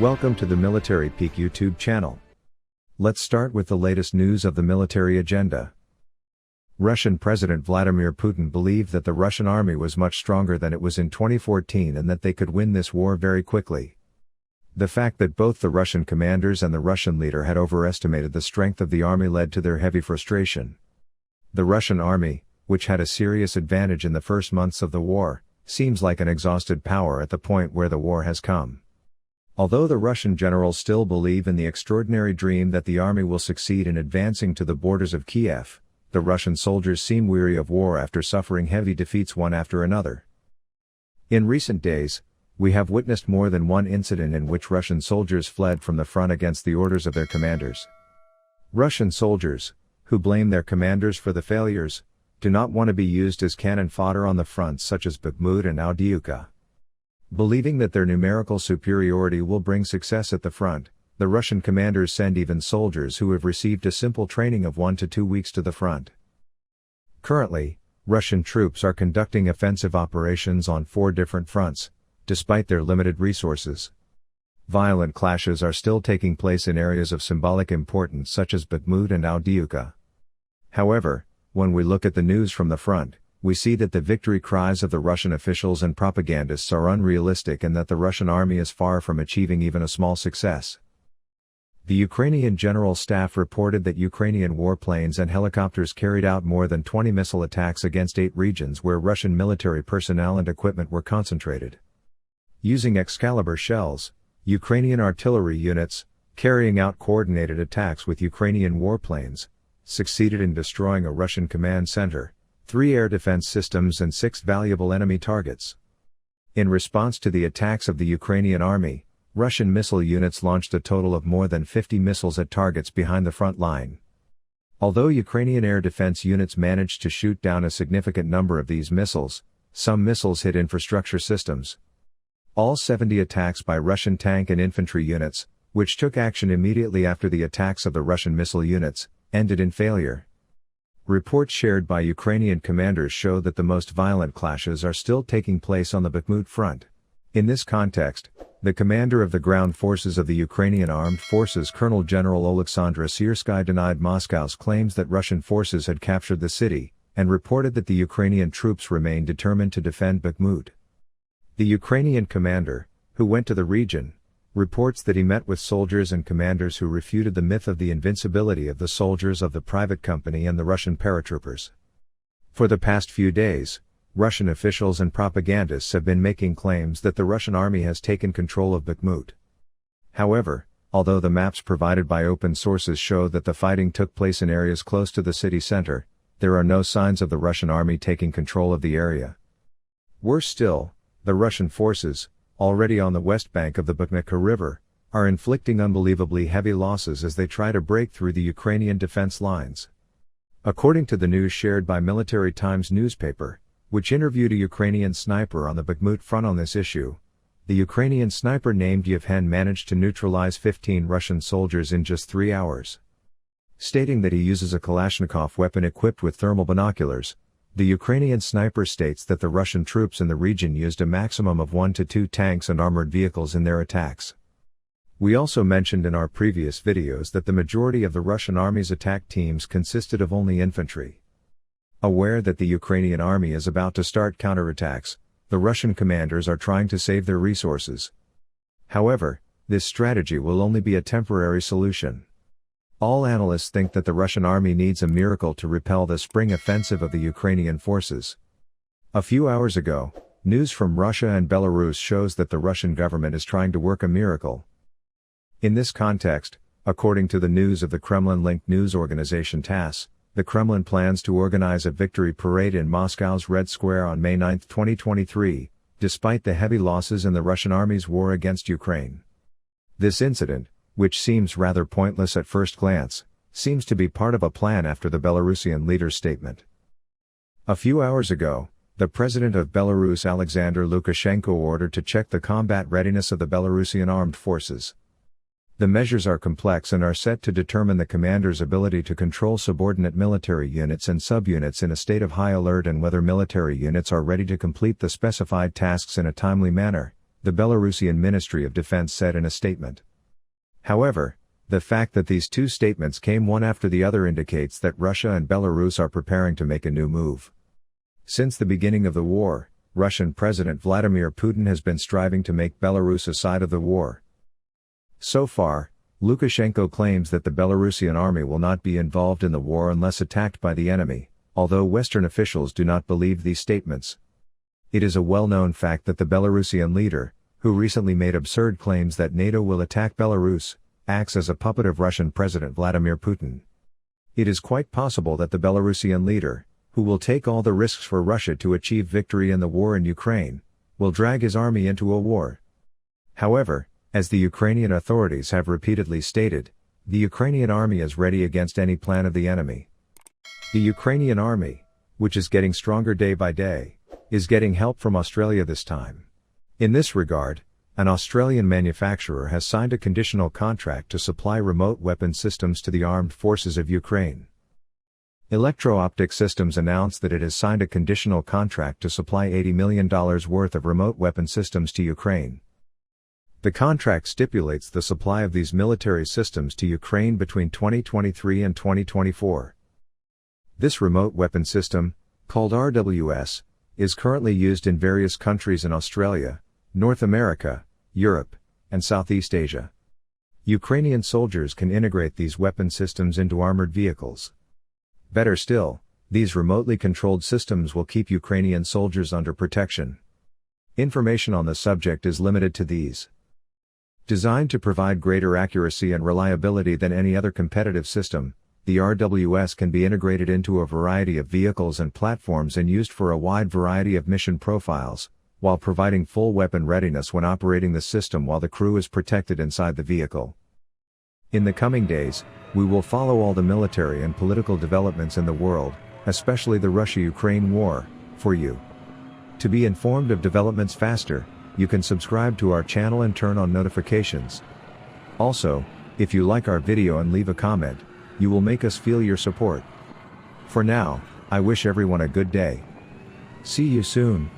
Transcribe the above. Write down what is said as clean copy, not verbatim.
Welcome to the Military Peak YouTube channel. Let's start with the latest news of the military agenda. Russian President Vladimir Putin believed that the Russian army was much stronger than it was in 2014 and that they could win this war very quickly. The fact that both the Russian commanders and the Russian leader had overestimated the strength of the army led to their heavy frustration. The Russian army, which had a serious advantage in the first months of the war, seems like an exhausted power at the point where the war has come. Although the Russian generals still believe in the extraordinary dream that the army will succeed in advancing to the borders of Kiev, the Russian soldiers seem weary of war after suffering heavy defeats one after another. In recent days, we have witnessed more than one incident in which Russian soldiers fled from the front against the orders of their commanders. Russian soldiers, who blame their commanders for the failures, do not want to be used as cannon fodder on the fronts such as Bakhmut and Avdiivka. Believing that their numerical superiority will bring success at the front, the Russian commanders send even soldiers who have received a simple training of 1 to 2 weeks to the front. Currently, Russian troops are conducting offensive operations on 4 different fronts, despite their limited resources. Violent clashes are still taking place in areas of symbolic importance such as Bakhmut and Avdiivka. However, when we look at the news from the front, we see that the victory cries of the Russian officials and propagandists are unrealistic and that the Russian army is far from achieving even a small success. The Ukrainian General Staff reported that Ukrainian warplanes and helicopters carried out more than 20 missile attacks against 8 regions where Russian military personnel and equipment were concentrated. Using Excalibur shells, Ukrainian artillery units, carrying out coordinated attacks with Ukrainian warplanes, succeeded in destroying a Russian command center, 3 air defense systems and 6 valuable enemy targets. In response to the attacks of the Ukrainian army, Russian missile units launched a total of more than 50 missiles at targets behind the front line. Although Ukrainian air defense units managed to shoot down a significant number of these missiles, some missiles hit infrastructure systems. All 70 attacks by Russian tank and infantry units, which took action immediately after the attacks of the Russian missile units, ended in failure. Reports shared by Ukrainian commanders show that the most violent clashes are still taking place on the Bakhmut front. In this context, the commander of the ground forces of the Ukrainian Armed Forces, Colonel General Oleksandr Syrsky, denied Moscow's claims that Russian forces had captured the city, and reported that the Ukrainian troops remain determined to defend Bakhmut. The Ukrainian commander, who went to the region, reports that he met with soldiers and commanders who refuted the myth of the invincibility of the soldiers of the private company and the Russian paratroopers. For the past few days, Russian officials and propagandists have been making claims that the Russian army has taken control of Bakhmut. However, although the maps provided by open sources show that the fighting took place in areas close to the city center, there are no signs of the Russian army taking control of the area. Worse still, the Russian forces, already on the west bank of the Bakhmut River, are inflicting unbelievably heavy losses as they try to break through the Ukrainian defense lines. According to the news shared by Military Times newspaper, which interviewed a Ukrainian sniper on the Bakhmut front on this issue, the Ukrainian sniper named Yevhen managed to neutralize 15 Russian soldiers in just 3 hours. Stating that he uses a Kalashnikov weapon equipped with thermal binoculars, the Ukrainian sniper states that the Russian troops in the region used a maximum of 1 to 2 tanks and armored vehicles in their attacks. We also mentioned in our previous videos that the majority of the Russian army's attack teams consisted of only infantry. Aware that the Ukrainian army is about to start counterattacks, the Russian commanders are trying to save their resources. However, this strategy will only be a temporary solution. All analysts think that the Russian army needs a miracle to repel the spring offensive of the Ukrainian forces. A few hours ago, news from Russia and Belarus shows that the Russian government is trying to work a miracle. In this context, according to the news of the Kremlin-linked news organization TASS, the Kremlin plans to organize a victory parade in Moscow's Red Square on May 9, 2023, despite the heavy losses in the Russian army's war against Ukraine. This incident, which seems rather pointless at first glance, seems to be part of a plan after the Belarusian leader's statement. A few hours ago, the president of Belarus Alexander Lukashenko ordered to check the combat readiness of the Belarusian armed forces. The measures are complex and are set to determine the commander's ability to control subordinate military units and subunits in a state of high alert and whether military units are ready to complete the specified tasks in a timely manner, the Belarusian Ministry of Defense said in a statement. However, the fact that these two statements came one after the other indicates that Russia and Belarus are preparing to make a new move. Since the beginning of the war, Russian President Vladimir Putin has been striving to make Belarus a side of the war. So far, Lukashenko claims that the Belarusian army will not be involved in the war unless attacked by the enemy, although Western officials do not believe these statements. It is a well-known fact that the Belarusian leader, who recently made absurd claims that NATO will attack Belarus, acts as a puppet of Russian President Vladimir Putin. It is quite possible that the Belarusian leader, who will take all the risks for Russia to achieve victory in the war in Ukraine, will drag his army into a war. However, as the Ukrainian authorities have repeatedly stated, the Ukrainian army is ready against any plan of the enemy. The Ukrainian army, which is getting stronger day by day, is getting help from Australia this time. In this regard, an Australian manufacturer has signed a conditional contract to supply remote weapon systems to the armed forces of Ukraine. Electro-Optic Systems announced that it has signed a conditional contract to supply $80 million worth of remote weapon systems to Ukraine. The contract stipulates the supply of these military systems to Ukraine between 2023 and 2024. This remote weapon system, called RWS, is currently used in various countries in Australia, North America, Europe, and Southeast Asia. Ukrainian soldiers can integrate these weapon systems into armored vehicles. Better still, these remotely controlled systems will keep Ukrainian soldiers under protection. Information on the subject is limited to these. Designed to provide greater accuracy and reliability than any other competitive system, the RWS can be integrated into a variety of vehicles and platforms and used for a wide variety of mission profiles, while providing full weapon readiness when operating the system while the crew is protected inside the vehicle. In the coming days, we will follow all the military and political developments in the world, especially the Russia-Ukraine war, for you. To be informed of developments faster, you can subscribe to our channel and turn on notifications. Also, if you like our video and leave a comment, you will make us feel your support. For now, I wish everyone a good day. See you soon.